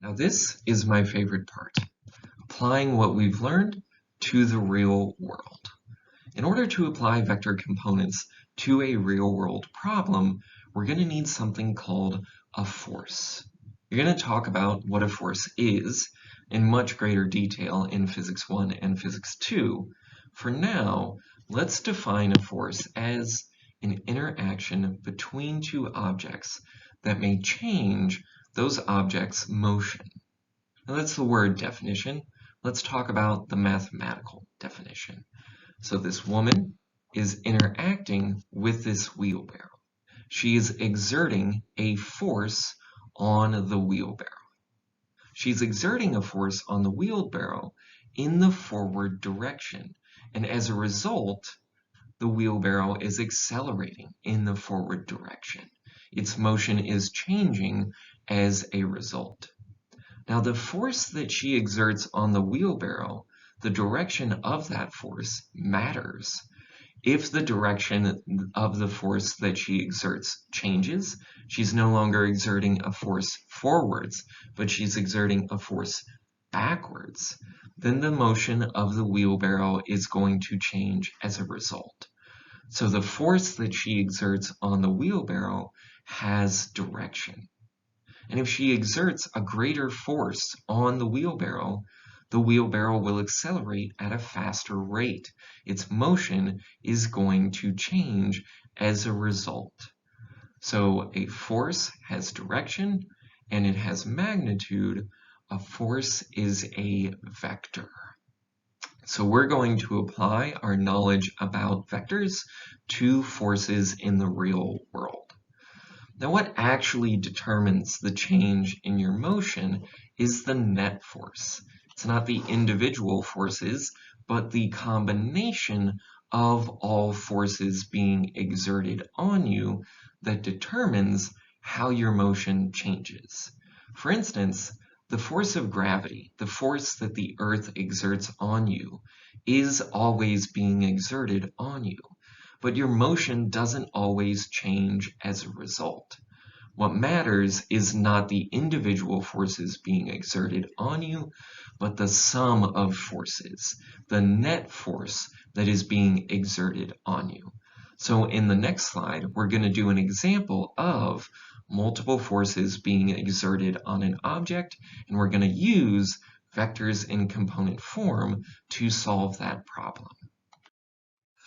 Now this is my favorite part, applying what we've learned to the real world. In order to apply vector components to a real-world problem, we're going to need something called a force. You're going to talk about what a force is in much greater detail in Physics 1 and Physics 2. For now, let's define a force as an interaction between two objects that may change those objects' motion. Now that's the word definition. Let's talk about the mathematical definition. So this woman is interacting with this wheelbarrow. She is exerting a force on the wheelbarrow. She's exerting a force on the wheelbarrow in the forward direction, and as a result, the wheelbarrow is accelerating in the forward direction. Its motion is changing as a result. Now, the force that she exerts on the wheelbarrow, the direction of that force matters. If the direction of the force that she exerts changes, she's no longer exerting a force forwards, but she's exerting a force backwards, then the motion of the wheelbarrow is going to change as a result. So the force that she exerts on the wheelbarrow has direction. And if she exerts a greater force on the wheelbarrow will accelerate at a faster rate. Its motion is going to change as a result. So a force has direction and it has magnitude. A force is a vector. So we're going to apply our knowledge about vectors to forces in the real world. Now, what actually determines the change in your motion is the net force. It's not the individual forces, but the combination of all forces being exerted on you that determines how your motion changes. For instance, the force of gravity, the force that the Earth exerts on you, is always being exerted on you, but your motion doesn't always change as a result. What matters is not the individual forces being exerted on you, but the sum of forces, the net force that is being exerted on you. So in the next slide, we're going to do an example of multiple forces being exerted on an object, and we're going to use vectors in component form to solve that problem.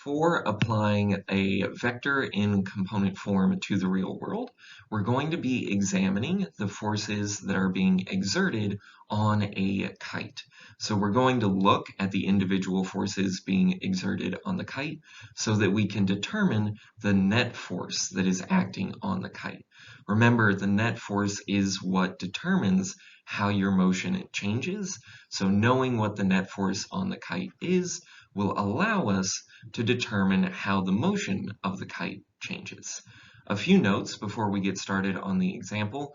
For applying a vector in component form to the real world, we're going to be examining the forces that are being exerted on a kite. So we're going to look at the individual forces being exerted on the kite so that we can determine the net force that is acting on the kite. Remember, the net force is what determines how your motion changes. So knowing what the net force on the kite is will allow us to determine how the motion of the kite changes. A few notes before we get started on the example.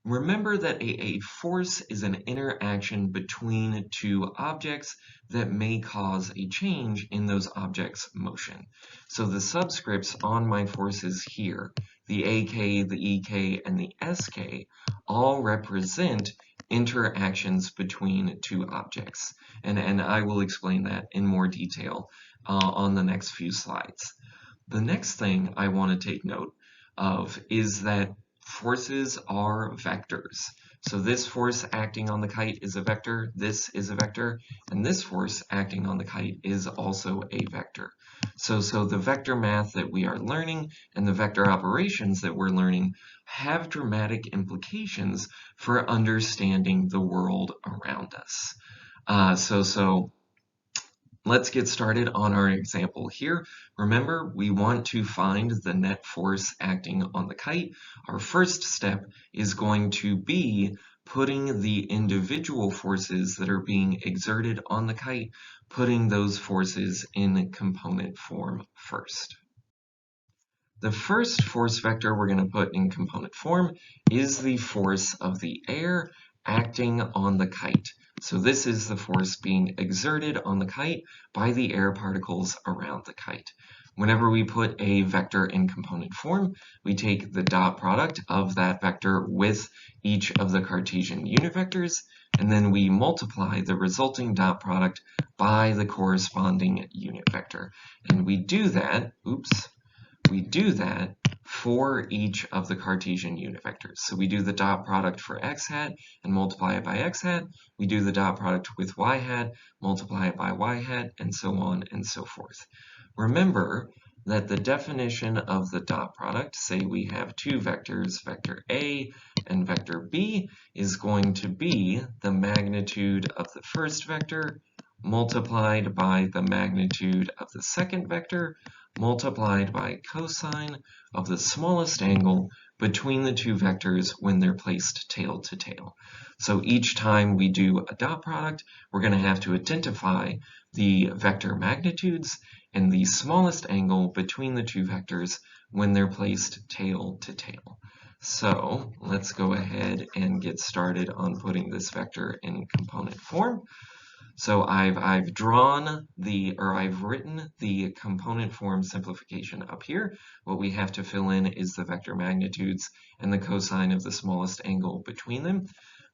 Remember that a force is an interaction between two objects that may cause a change in those objects' motion. So the subscripts on my forces here, the AK, the EK, and the SK, all represent interactions between two objects. And I will explain that in more detail on the next few slides. The next thing I want to take note of is that forces are vectors. So this force acting on the kite is a vector, this is a vector, and this force acting on the kite is also a vector. So the vector math that we are learning and the vector operations that we're learning have dramatic implications for understanding the world around us. So let's get started on our example here. Remember, we want to find the net force acting on the kite. Our first step is going to be putting the individual forces that are being exerted on the kite, putting those forces in component form first. The first force vector we're going to put in component form is the force of the air acting on the kite. So this is the force being exerted on the kite by the air particles around the kite. Whenever we put a vector in component form, we take the dot product of that vector with each of the Cartesian unit vectors, and then we multiply the resulting dot product by the corresponding unit vector. And we do that, for each of the Cartesian unit vectors. So we do the dot product for x hat and multiply it by x hat. We do the dot product with y hat, multiply it by y hat, and so on and so forth. Remember that the definition of the dot product, say we have two vectors, vector A and vector B, is going to be the magnitude of the first vector multiplied by the magnitude of the second vector multiplied by cosine of the smallest angle between the two vectors when they're placed tail to tail. So each time we do a dot product, we're going to have to identify the vector magnitudes and the smallest angle between the two vectors when they're placed tail to tail. So let's go ahead and get started on putting this vector in component form. So I've written the component form simplification up here. What we have to fill in is the vector magnitudes and the cosine of the smallest angle between them.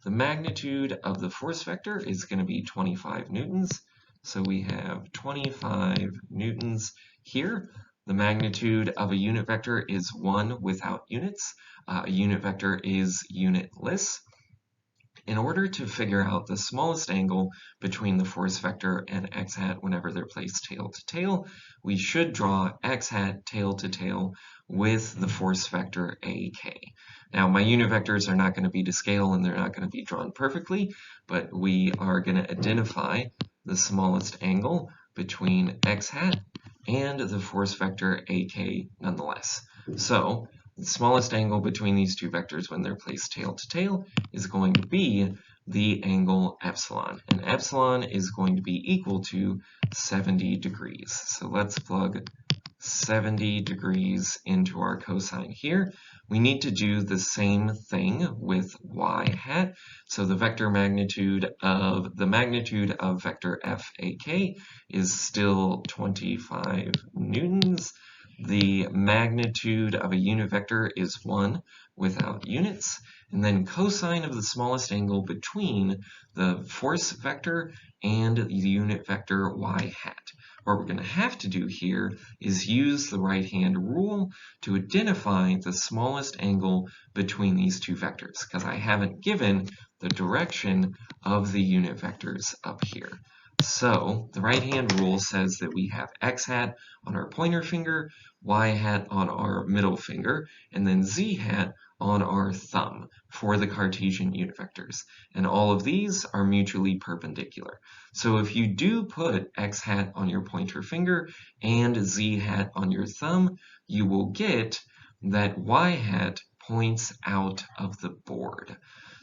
The magnitude of the force vector is going to be 25 newtons. So we have 25 newtons here. The magnitude of a unit vector is 1 without units. A unit vector is unitless. In order to figure out the smallest angle between the force vector and x hat whenever they're placed tail to tail, we should draw x hat tail to tail with the force vector ak. Now my unit vectors are not going to be to scale and they're not going to be drawn perfectly, but we are going to identify the smallest angle between x hat and the force vector ak nonetheless. So the smallest angle between these two vectors when they're placed tail to tail is going to be the angle epsilon. And epsilon is going to be equal to 70 degrees. So let's plug 70 degrees into our cosine here. We need to do the same thing with y hat. So the magnitude of vector fak is still 25 newtons. The magnitude of a unit vector is 1 without units, and then cosine of the smallest angle between the force vector and the unit vector y hat. What we're going to have to do here is use the right-hand rule to identify the smallest angle between these two vectors, because I haven't given the direction of the unit vectors up here. So the right-hand rule says that we have x hat on our pointer finger, y hat on our middle finger, and then z hat on our thumb for the Cartesian unit vectors. And all of these are mutually perpendicular. So if you do put x hat on your pointer finger and z hat on your thumb, you will get that y hat points out of the board.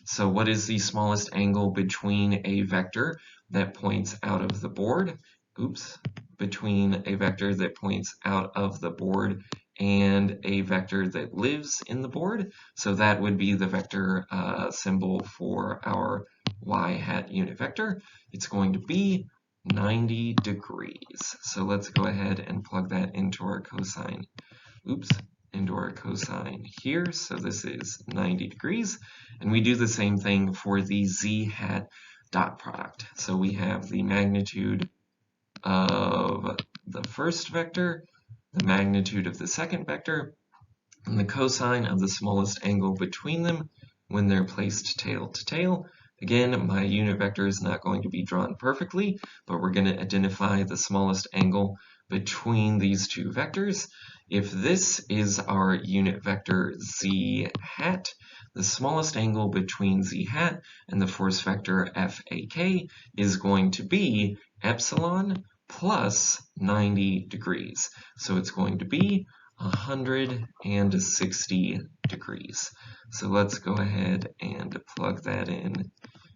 So what is the smallest angle between a vector that points out of the board? Between a vector that points out of the board and a vector that lives in the board. So that would be the vector symbol for our y hat unit vector. It's going to be 90 degrees. So let's go ahead and plug that into our cosine. Into our cosine here. So this is 90 degrees. And we do the same thing for the z hat dot product. So we have the magnitude of the first vector, the magnitude of the second vector, and the cosine of the smallest angle between them when they're placed tail to tail. Again, my unit vector is not going to be drawn perfectly, but we're going to identify the smallest angle between these two vectors. If this is our unit vector z hat, the smallest angle between z hat and the force vector fak is going to be epsilon plus 90 degrees. So it's going to be 160 degrees. So let's go ahead and plug that in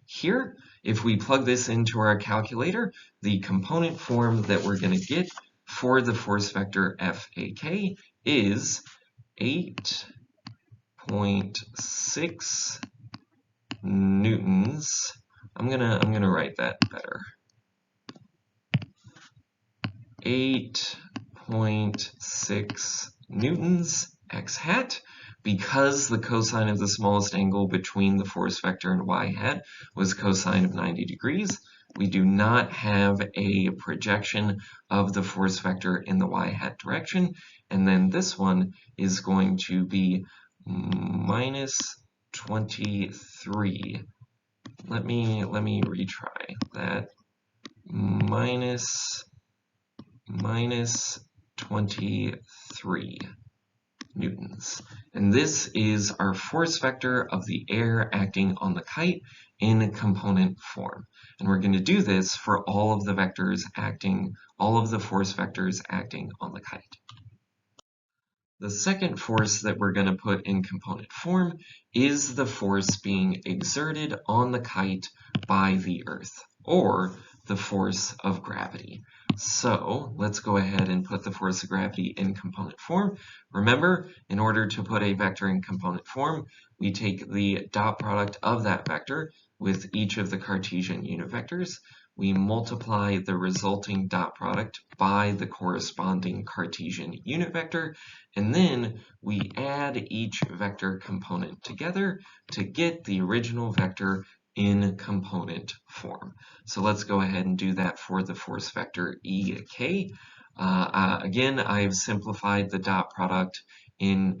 here. If we plug this into our calculator, the component form that we're going to get for the force vector fak is 8.6 newtons. I'm gonna write that better. 8 0.6 newtons x hat. Because the cosine of the smallest angle between the force vector and y hat was cosine of 90 degrees, we do not have a projection of the force vector in the y hat direction, and then this one is going to be minus 23. Let me retry that. Minus 23 newtons. And this is our force vector of the air acting on the kite in component form. And we're going to do this for all of the vectors acting, all of the force vectors acting on the kite. The second force that we're going to put in component form is the force being exerted on the kite by the Earth, or the force of gravity. So let's go ahead and put the force of gravity in component form. Remember, in order to put a vector in component form, we take the dot product of that vector with each of the Cartesian unit vectors. We multiply the resulting dot product by the corresponding Cartesian unit vector, and then we add each vector component together to get the original vector in component form. So let's go ahead and do that for the force vector EK. Again, I've simplified the dot product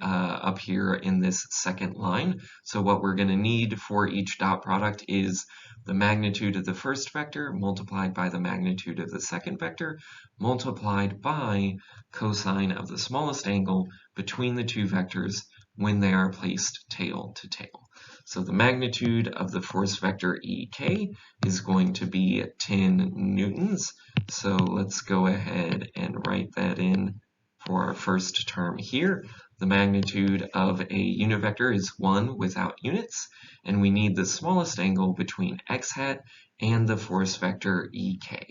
up here in this second line. So what we're going to need for each dot product is the magnitude of the first vector multiplied by the magnitude of the second vector multiplied by cosine of the smallest angle between the two vectors when they are placed tail to tail. So the magnitude of the force vector EK is going to be 10 newtons. So let's go ahead and write that in for our first term here. The magnitude of a unit vector is 1 without units, and we need the smallest angle between x hat and the force vector EK.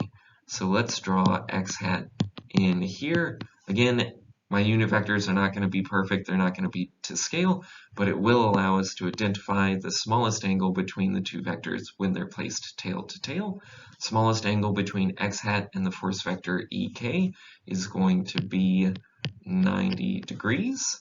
So let's draw x hat in here. Again, my unit vectors are not going to be perfect, they're not going to be to scale, but it will allow us to identify the smallest angle between the two vectors when they're placed tail to tail. Smallest angle between x hat and the force vector EK is going to be 90 degrees.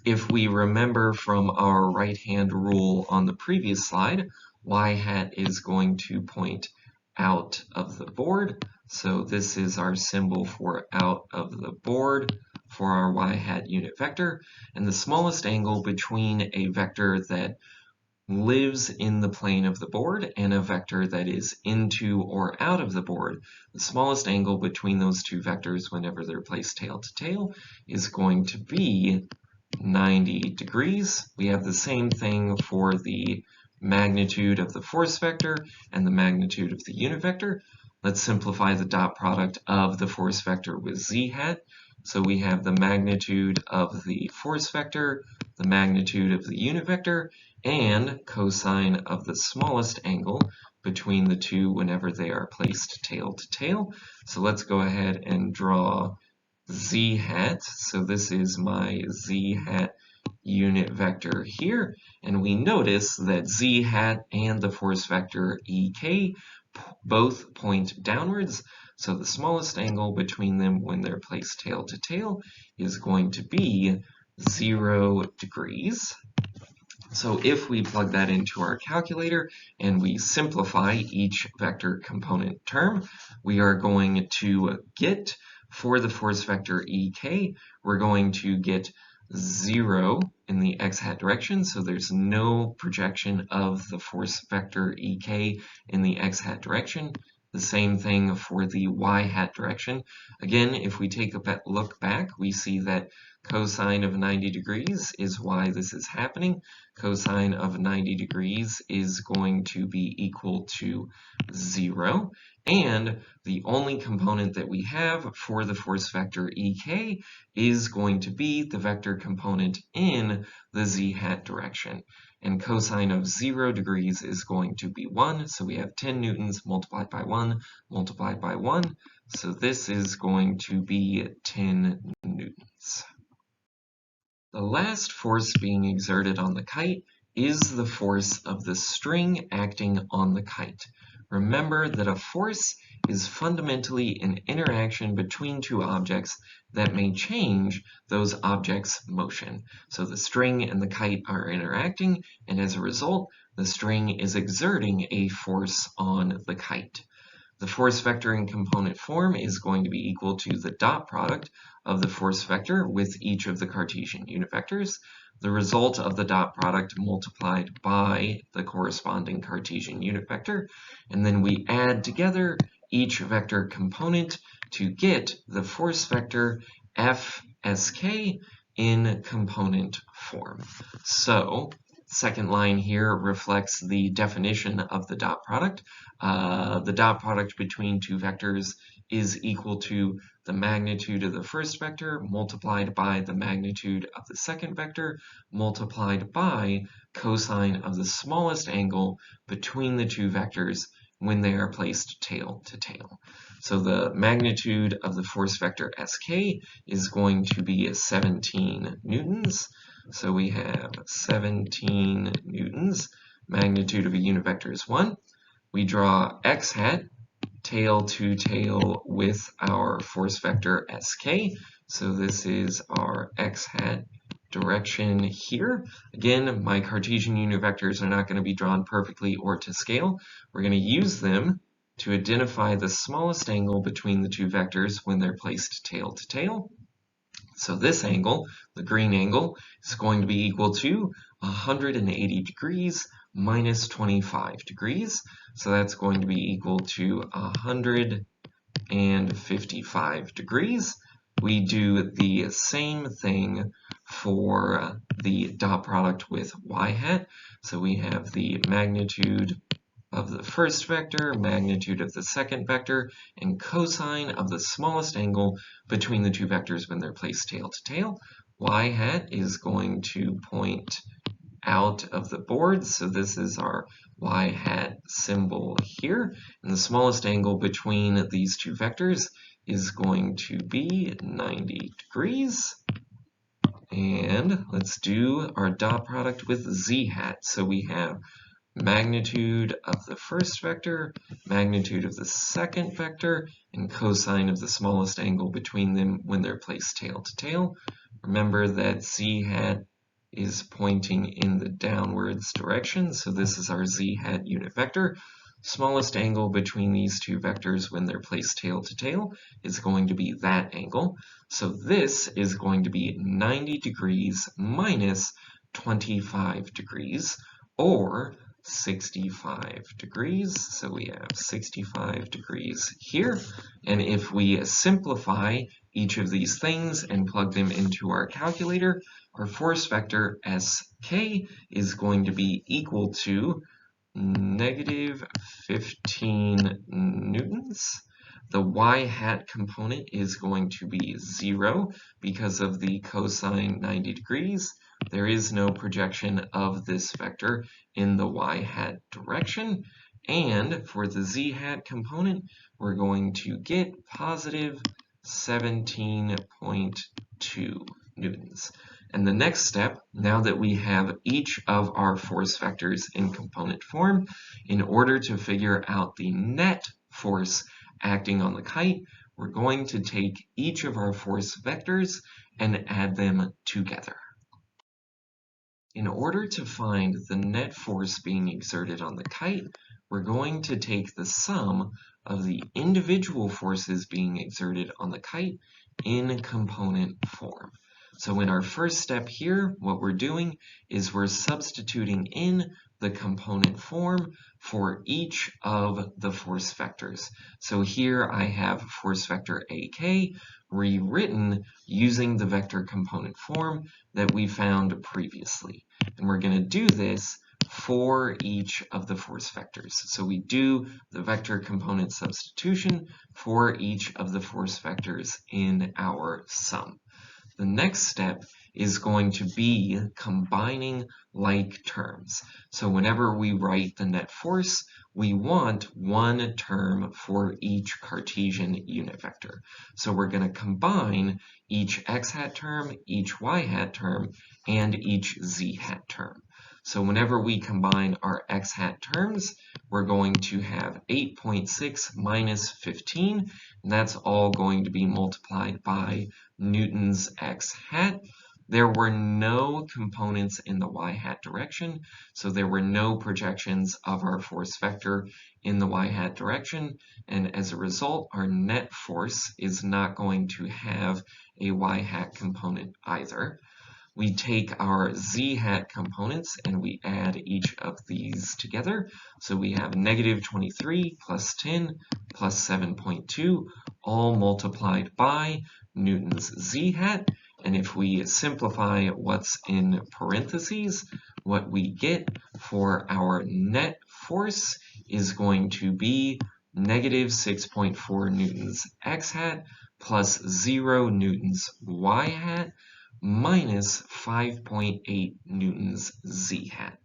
If we remember from our right-hand rule on the previous slide, y hat is going to point out of the board. So this is our symbol for out of the board for our y hat unit vector. And the smallest angle between a vector that lives in the plane of the board and a vector that is into or out of the board, the smallest angle between those two vectors whenever they're placed tail to tail is going to be 90 degrees. We have the same thing for the magnitude of the force vector and the magnitude of the unit vector. Let's simplify the dot product of the force vector with z hat. So we have the magnitude of the force vector, the magnitude of the unit vector, and cosine of the smallest angle between the two whenever they are placed tail to tail. So let's go ahead and draw z hat. So this is my z hat unit vector here, and we notice that z hat and the force vector EK both point downwards, so the smallest angle between them when they're placed tail to tail is going to be 0 degrees. So if we plug that into our calculator and we simplify each vector component term, we are going to get, for the force vector EK, we're going to get 0 in the x hat direction, so there's no projection of the force vector EK in the x hat direction. The same thing for the y hat direction. Again, if we take a look back, we see that cosine of 90 degrees is why this is happening. Cosine of 90 degrees is going to be equal to 0. And the only component that we have for the force vector EK is going to be the vector component in the z hat direction. And cosine of 0 degrees is going to be 1, so we have 10 newtons multiplied by 1 multiplied by 1. So this is going to be 10 newtons. The last force being exerted on the kite is the force of the string acting on the kite. Remember that a force is fundamentally an interaction between two objects that may change those objects' motion. So the string and the kite are interacting, and as a result, the string is exerting a force on the kite. The force vector in component form is going to be equal to the dot product of the force vector with each of the Cartesian unit vectors, the result of the dot product multiplied by the corresponding Cartesian unit vector, and then we add together each vector component to get the force vector FSK in component form. So second line here reflects the definition of the dot product. The dot product between two vectors is equal to the magnitude of the first vector multiplied by the magnitude of the second vector multiplied by cosine of the smallest angle between the two vectors when they are placed tail to tail. So the magnitude of the force vector SK is going to be 17 newtons. So we have 17 newtons. Magnitude of a unit vector is 1. We draw x hat tail to tail with our force vector SK. So this is our x hat direction here. Again, my Cartesian unit vectors are not going to be drawn perfectly or to scale. We're going to use them to identify the smallest angle between the two vectors when they're placed tail to tail. So this angle, the green angle, is going to be equal to 180 degrees minus 25 degrees. So that's going to be equal to 155 degrees. We do the same thing for the dot product with y hat. So we have the magnitude of the first vector, magnitude of the second vector, and cosine of the smallest angle between the two vectors when they're placed tail to tail. Y hat is going to point out of the board, so this is our y hat symbol here, and the smallest angle between these two vectors is going to be 90 degrees. And let's do our dot product with z hat. So we have magnitude of the first vector, magnitude of the second vector, and cosine of the smallest angle between them when they're placed tail to tail. Remember that z hat is pointing in the downwards direction, so this is our z hat unit vector. Smallest angle between these two vectors when they're placed tail to tail is going to be that angle. So this is going to be 90 degrees minus 25 degrees, or 65 degrees. So we have 65 degrees here. And if we simplify each of these things and plug them into our calculator, our force vector SK is going to be equal to negative 15 newtons. The y hat component is going to be 0 because of the cosine 90 degrees. There is no projection of this vector in the y hat direction. And for the z hat component, we're going to get positive 17.2 newtons. And the next step, now that we have each of our force vectors in component form, in order to figure out the net force acting on the kite, we're going to take each of our force vectors and add them together. In order to find the net force being exerted on the kite, we're going to take the sum of the individual forces being exerted on the kite in component form. So in our first step here, what we're doing is we're substituting in the component form for each of the force vectors. So here I have force vector AK rewritten using the vector component form that we found previously. And we're going to do this for each of the force vectors. So we do the vector component substitution for each of the force vectors in our sum. The next step is going to be combining like terms. So whenever we write the net force, we want one term for each Cartesian unit vector. So we're going to combine each x hat term, each y hat term, and each z hat term. So whenever we combine our x hat terms, we're going to have 8.6 minus 15, and that's all going to be multiplied by Newton's x hat. There were no components in the y-hat direction, so there were no projections of our force vector in the y-hat direction, and as a result, our net force is not going to have a y-hat component either. We take our z-hat components and we add each of these together. So we have negative 23 plus 10 plus 7.2, all multiplied by Newton's z-hat. And if we simplify what's in parentheses, what we get for our net force is going to be negative 6.4 Newton's x-hat plus 0 Newton's y-hat minus 5.8 Newton's z-hat.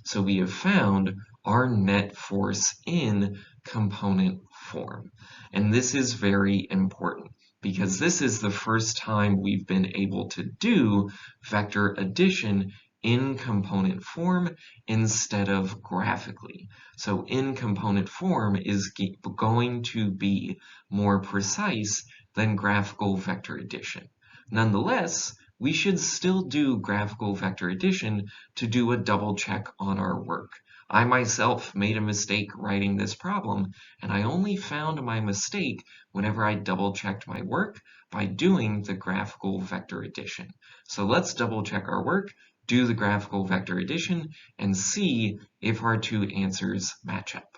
So we have found our net force in component form. And this is very important because this is the first time we've been able to do vector addition in component form instead of graphically. So in component form is going to be more precise than graphical vector addition. Nonetheless, we should still do graphical vector addition to do a double check on our work. I myself made a mistake writing this problem, and I only found my mistake whenever I double checked my work by doing the graphical vector addition. So let's double check our work, do the graphical vector addition, and see if our two answers match up.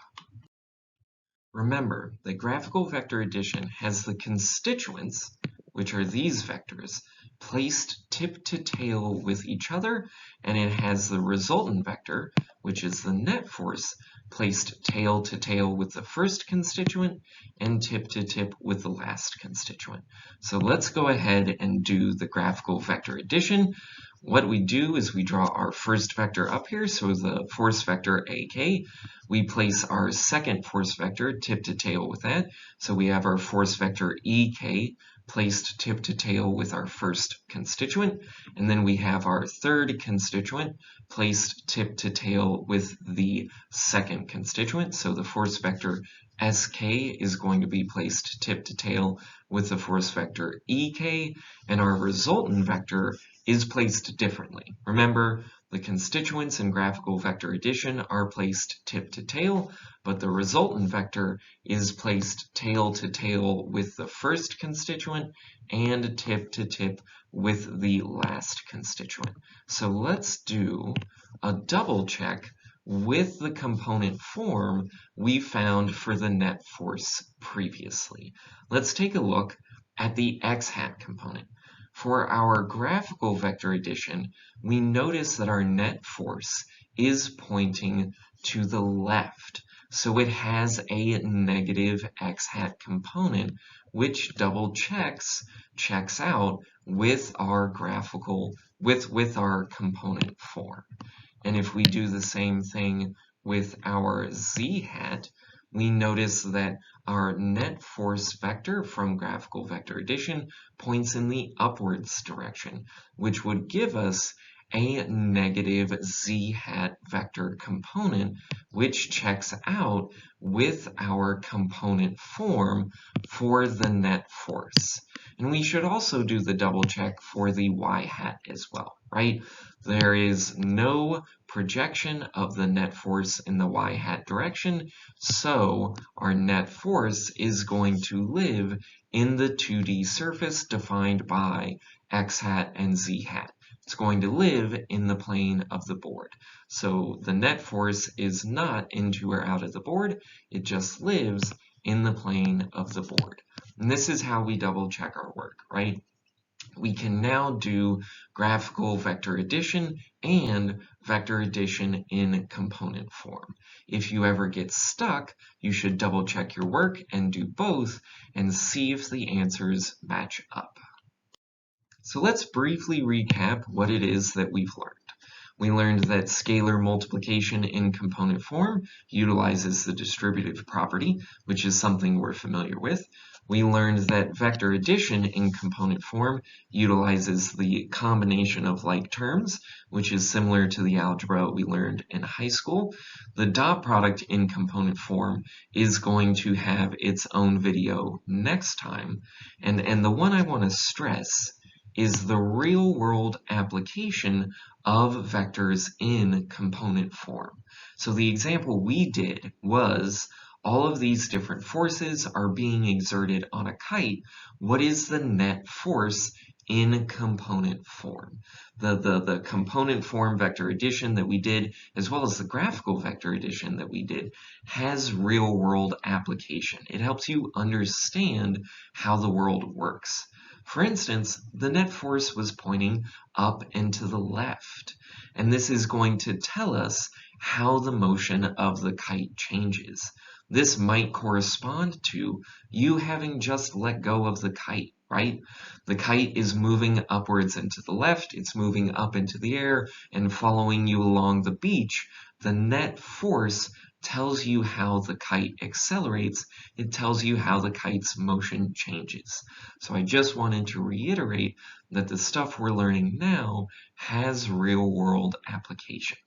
Remember that graphical vector addition has the constituents, which are these vectors, placed tip to tail with each other, and it has the resultant vector, which is the net force, placed tail to tail with the first constituent and tip to tip with the last constituent. So let's go ahead and do the graphical vector addition. What we do is we draw our first vector up here, so the force vector AK. We place our second force vector tip to tail with that, so we have our force vector EK placed tip to tail with our first constituent, and then we have our third constituent placed tip to tail with the second constituent. So the force vector SK is going to be placed tip to tail with the force vector EK, and our resultant vector is placed differently. Remember, the constituents in graphical vector addition are placed tip to tail, but the resultant vector is placed tail to tail with the first constituent and tip to tip with the last constituent. So let's do a double check with the component form we found for the net force previously. Let's take a look at the x-hat component. For our graphical vector addition, we notice that our net force is pointing to the left. So it has a negative x-hat component, which double checks out with our graphical, with our component form. And if we do the same thing with our z-hat, we notice that our net force vector from graphical vector addition points in the upwards direction, which would give us a negative z-hat vector component, which checks out with our component form for the net force. And we should also do the double check for the y-hat as well, right? There is no projection of the net force in the y-hat direction, so our net force is going to live in the 2D surface defined by x-hat and z-hat. It's going to live in the plane of the board. So the net force is not into or out of the board, it just lives in the plane of the board. And this is how we double check our work, right? We can now do graphical vector addition and vector addition in component form. If you ever get stuck, you should double check your work and do both and see if the answers match up. So let's briefly recap what it is that we've learned. We learned that scalar multiplication in component form utilizes the distributive property, which is something we're familiar with. We learned that vector addition in component form utilizes the combination of like terms, which is similar to the algebra we learned in high school. The dot product in component form is going to have its own video next time. And the one I want to stress is the real-world application of vectors in component form. So the example we did was all of these different forces are being exerted on a kite. What is the net force in component form? The component form vector addition that we did, as well as the graphical vector addition that we did, has real-world application. It helps you understand how the world works. For instance, the net force was pointing up and to the left, and this is going to tell us how the motion of the kite changes. This might correspond to you having just let go of the kite, right? The kite is moving upwards and to the left, it's moving up into the air and following you along the beach. The net force tells you how the kite accelerates. It tells you how the kite's motion changes. So I just wanted to reiterate that the stuff we're learning now has real-world application.